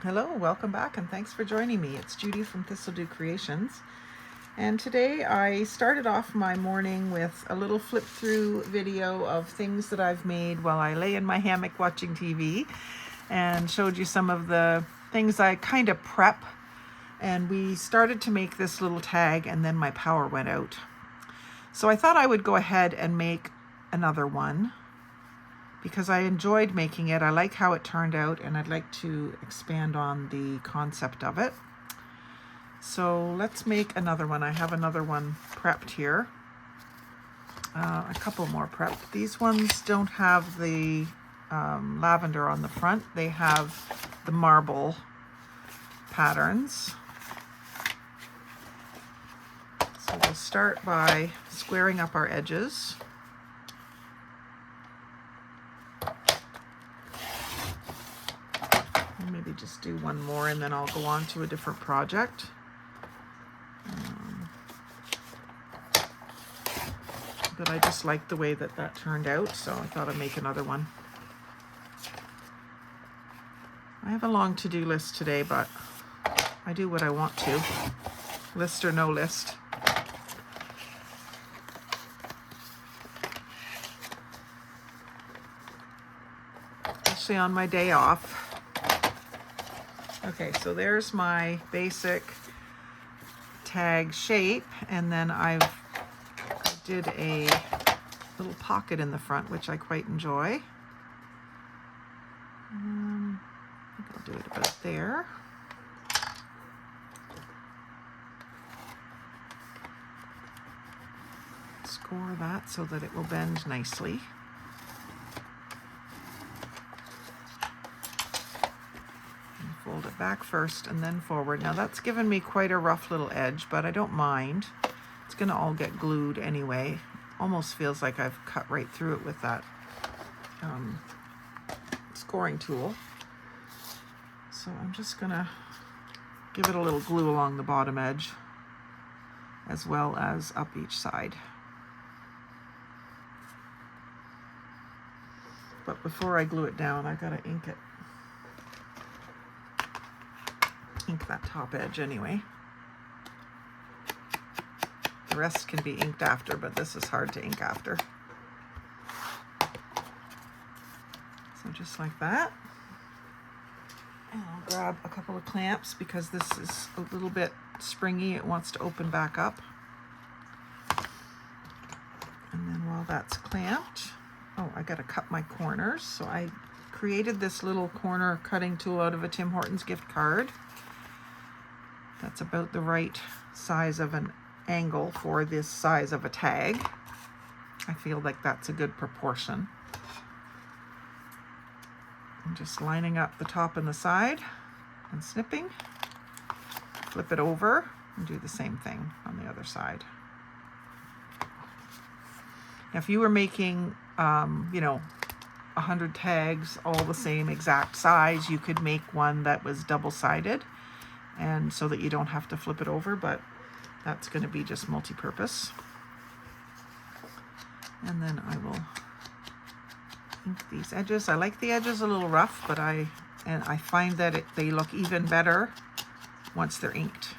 Hello, welcome back, and thanks for joining me. It's Judy from Thistledew Creations, and today I started off my morning with a little flip through video of things that I've made while I lay in my hammock watching TV, and showed you some of the things I kind of prep. And we started to make this little tag, and then my power went out. So I thought I would go ahead and make another one, because I enjoyed making it. I like how it turned out, and I'd like to expand on the concept of it. So let's make another one. I have another one prepped here. A couple more prepped. These ones don't have the lavender on the front. They have the marble patterns. So we'll start by squaring up our edges. Maybe just do one more and then I'll go on to a different project. But I just like the way that that turned out, so I thought I'd make another one. I have a long to-do list today, but I do what I want to. List or no list. Especially on my day off. Okay, so there's my basic tag shape, and then I did a little pocket in the front, which I quite enjoy. I think I'll do it about there. Score that so that it will bend nicely. Fold it back first and then forward. Now that's given me quite a rough little edge, but I don't mind. It's going to all get glued anyway. Almost feels like I've cut right through it with that scoring tool. So I'm just going to give it a little glue along the bottom edge as well as up each side. But before I glue it down, I've got to ink it. Ink that top edge anyway. The rest can be inked after, but this is hard to ink after. So just like that. And I'll grab a couple of clamps because this is a little bit springy. It wants to open back up. And then while that's clamped, oh, I gotta cut my corners. So I created this little corner cutting tool out of a Tim Hortons gift card. That's about the right size of an angle for this size of a tag. I feel like that's a good proportion. I'm just lining up the top and the side and snipping. Flip it over and do the same thing on the other side. Now, if you were making, 100 tags all the same exact size, you could make one that was double-sided, and so that you don't have to flip it over, but that's going to be just multi-purpose. And then I will ink these edges. I like the edges a little rough, but I find that they look even better once they're inked.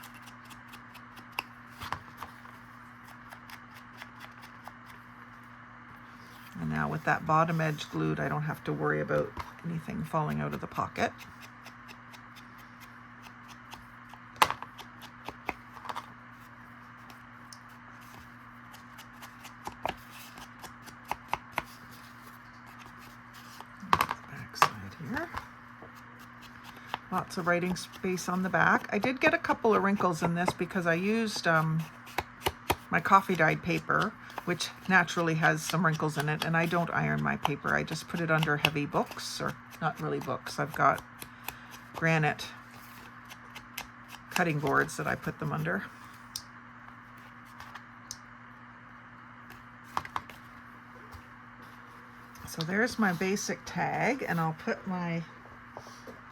And now with that bottom edge glued, I don't have to worry about anything falling out of the pocket. Lots of writing space on the back. I did get a couple of wrinkles in this because I used my coffee dyed paper, which naturally has some wrinkles in it, and I don't iron my paper. I just put it under heavy books, or not really books. I've got granite cutting boards that I put them under. So there's my basic tag, and I'll put my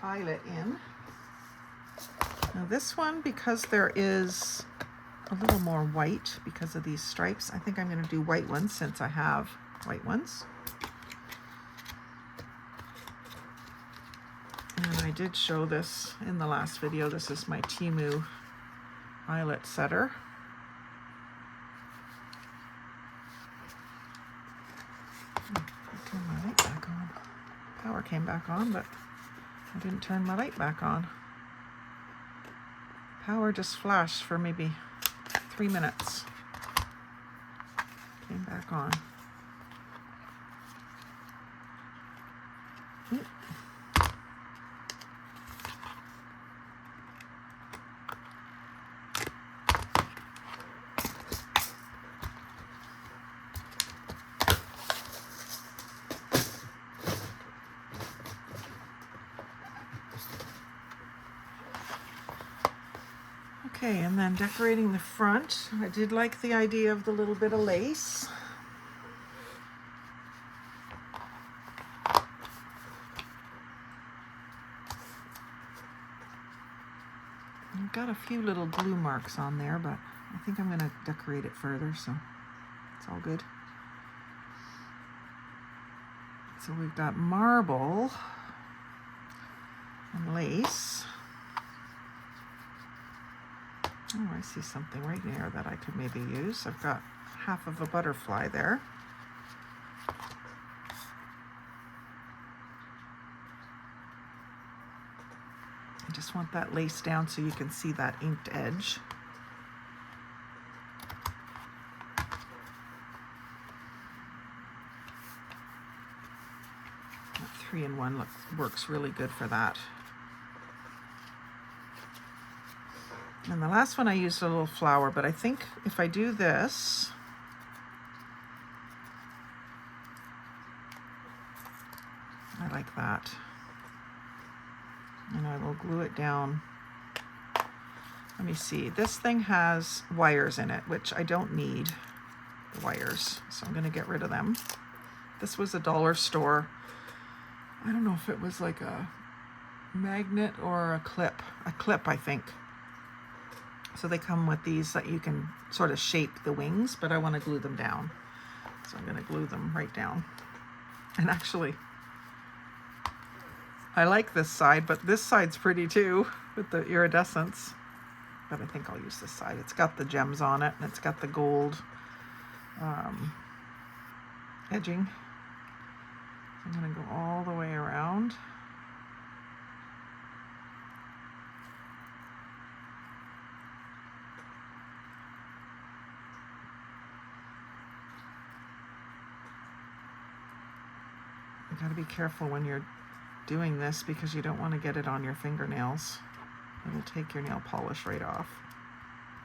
eyelet in. Now this one, because there is a little more white because of these stripes, I think I'm going to do white ones since I have white ones. And I did show this in the last video. This is my Temu eyelet setter. Turn my light back on. Power came back on, but I didn't turn my light back on. Power just flashed for maybe 3 minutes. Came back on. Okay, and then decorating the front. I did like the idea of the little bit of lace. I've got a few little glue marks on there, but I think I'm going to decorate it further, so it's all good. So we've got marble and lace. Oh, I see something right there that I could maybe use. I've got half of a butterfly there. I just want that lace down so you can see that inked edge. That 3-in-1 works really good for that. And the last one I used a little flower, but I think if I do this, I like that. And I will glue it down. Let me see, this thing has wires in it, which I don't need the wires, so I'm gonna get rid of them. This was a dollar store. I don't know if it was like a magnet or a clip I think. So they come with these that you can sort of shape the wings, but I want to glue them down. So I'm going to glue them right down. And actually, I like this side, but this side's pretty too with the iridescence. But I think I'll use this side. It's got the gems on it, and it's got the gold edging. So I'm going to go all the way around. You got to be careful when you're doing this because you don't want to get it on your fingernails. It'll take your nail polish right off.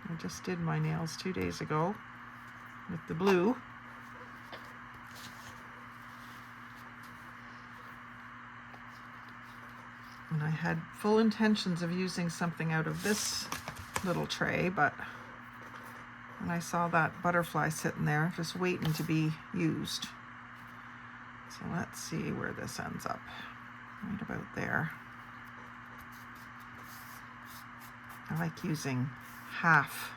I just did my nails 2 days ago with the blue. And I had full intentions of using something out of this little tray, but when I saw that butterfly sitting there, just waiting to be used. So let's see where this ends up. Right about there. I like using half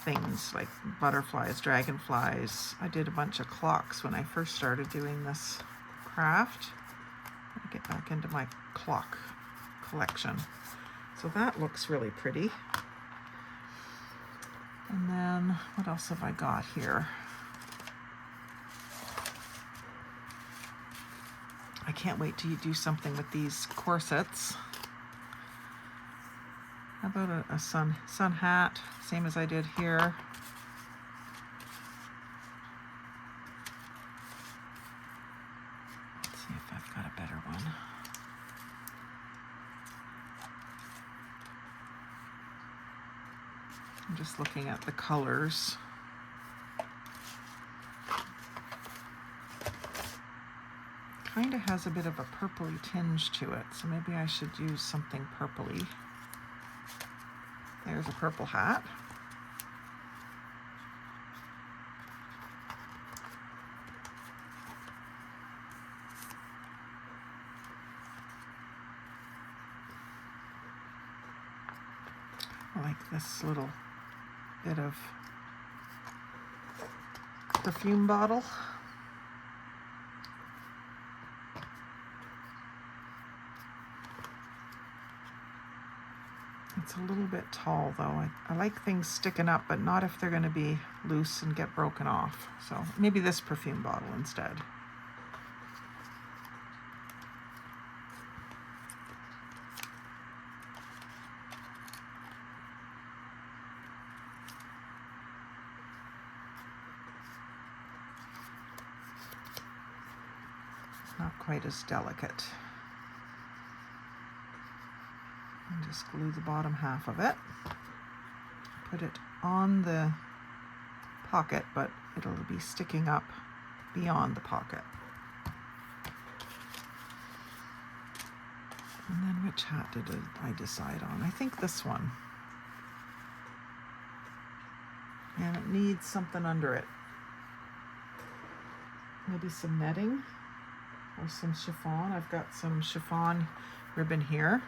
things like butterflies, dragonflies. I did a bunch of clocks when I first started doing this craft. I'll get back into my clock collection. So that looks really pretty. And then what else have I got here? I can't wait to do something with these corsets. How about a sun hat, same as I did here. Let's see if I've got a better one. I'm just looking at the colors. Kind of has a bit of a purpley tinge to it, so maybe I should use something purpley. There's a purple hat. I like this little bit of perfume bottle. It's a little bit tall though. I like things sticking up, but not if they're going to be loose and get broken off. So maybe this perfume bottle instead. Not quite as delicate. And just glue the bottom half of it. Put it on the pocket, but it'll be sticking up beyond the pocket. And then which hat did I decide on? I think this one. And it needs something under it. Maybe some netting or some chiffon. I've got some chiffon ribbon here.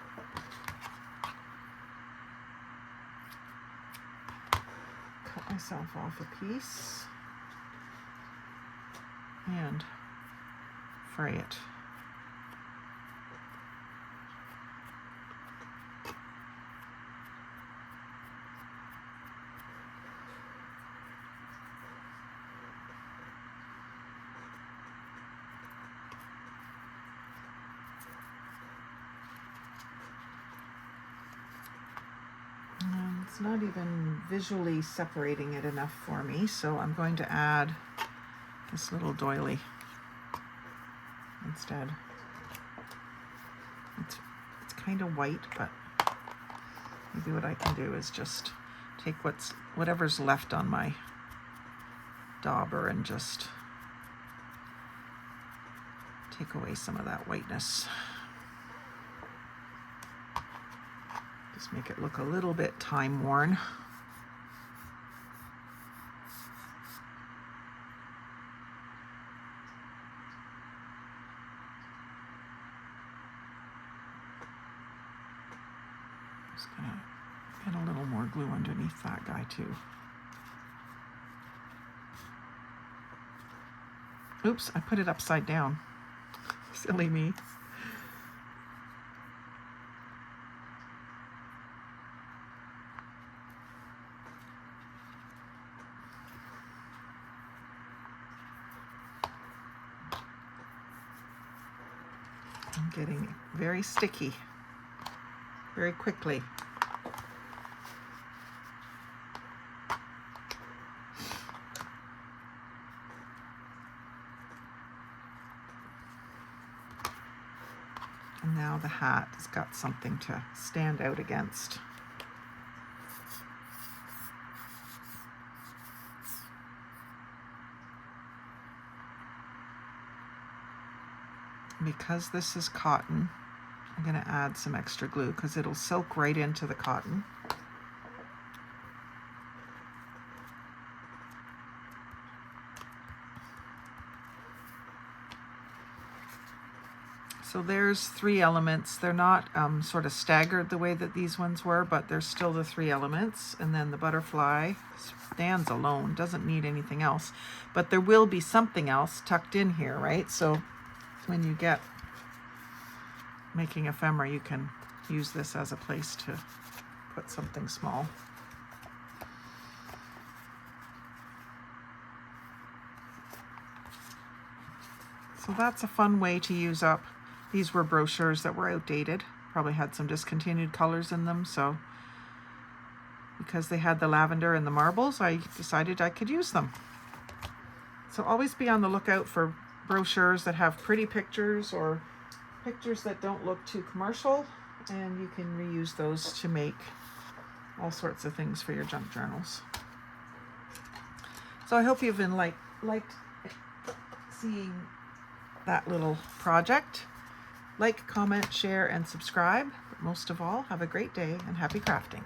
Cut myself off a piece and fray it. It's not even visually separating it enough for me, so I'm going to add this little doily instead. It's kind of white, but maybe what I can do is just take whatever's left on my dauber and just take away some of that whiteness. Just make it look a little bit time worn. Just gonna get a little more glue underneath that guy too. Oops, I put it upside down. Silly me. I'm getting very sticky very quickly. And now the hat has got something to stand out against. Because this is cotton, I'm going to add some extra glue because it'll silk right into the cotton. So there's 3 elements. They're not sort of staggered the way that these ones were, but there's still the 3 elements. And then the butterfly stands alone, doesn't need anything else. But there will be something else tucked in here, right? So when you get making ephemera, you can use this as a place to put something small. So that's a fun way to use up. These were brochures that were outdated, probably had some discontinued colors in them, so because they had the lavender and the marbles, I decided I could use them. So always be on the lookout for brochures that have pretty pictures or pictures that don't look too commercial, and you can reuse those to make all sorts of things for your junk journals. So I hope you've been liked seeing that little project. Like, comment, share, and subscribe. But most of all, have a great day and happy crafting.